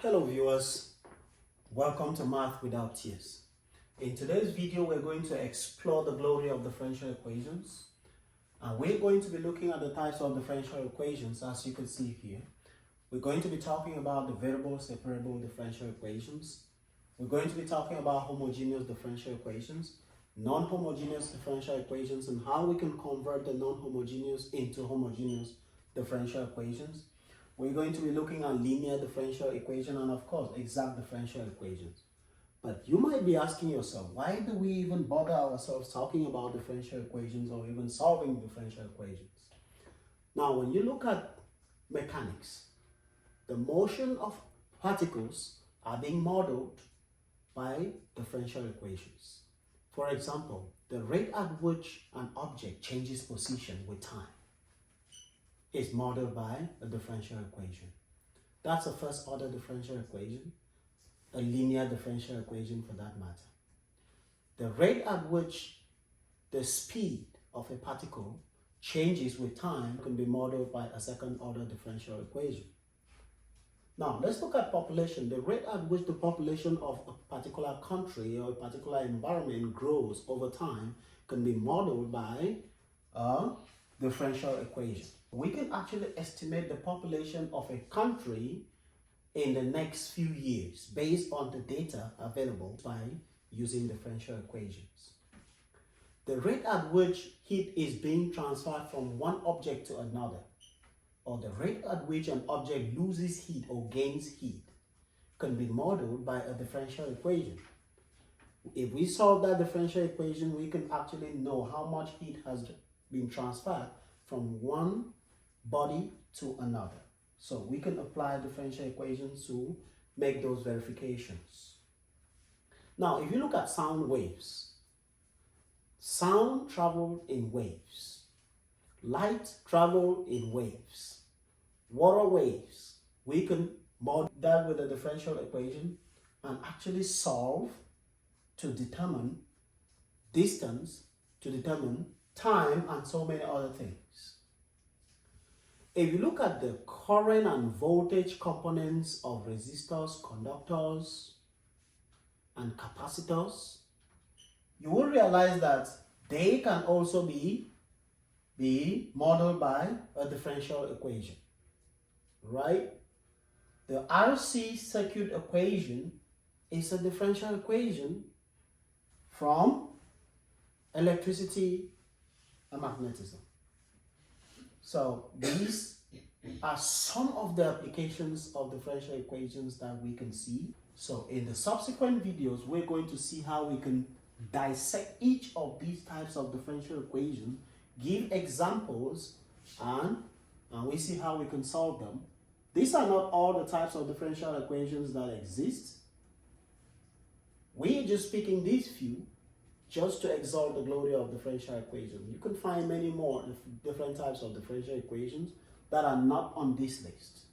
Hello viewers, welcome to Math Without Tears. In today's video we're going to explore the glory of differential equations, and we're going to be looking at the types of differential equations as you can see here. We're going to be talking about the variable separable differential equations. We're going to be talking about homogeneous differential equations, non-homogeneous differential equations, and how we can convert the non-homogeneous into homogeneous differential equations. We're going to be looking at linear differential equation and of course exact differential equations. But you might be asking yourself, why do we even bother ourselves talking about differential equations or even solving differential equations? Now, when you look at mechanics, the motion of particles are being modeled by differential equations. For example, the rate at which an object changes position with time is modeled by a differential equation. That's a first order differential equation, a linear differential equation for that matter. The rate at which the speed of a particle changes with time can be modeled by a second order differential equation. Now let's look at population. The rate at which the population of a particular country or a particular environment grows over time can be modeled by a differential equation. We can actually estimate the population of a country in the next few years based on the data available by using differential equations. The rate at which heat is being transferred from one object to another, or the rate at which an object loses heat or gains heat, can be modeled by a differential equation. If we solve that differential equation, we can actually know how much heat has been transferred from one body to another. So we can apply differential equations to make those verifications. Now, if you look at sound waves, sound travels in waves, light travels in waves, water waves. We can model that with a differential equation and actually solve to determine distance, to determine time, and so many other things. If you look at the current and voltage components of resistors, conductors, and capacitors, you will realize that they can also be modeled by a differential equation, right? The RC circuit equation is a differential equation from electricity and magnetism. So these are some of the applications of differential equations that we can see. So in the subsequent videos, we're going to see how we can dissect each of these types of differential equations, give examples, and we see how we can solve them. These are not all the types of differential equations that exist. We're just picking these few just to exalt the glory of differential equations. You can find many more different types of differential equations that are not on this list.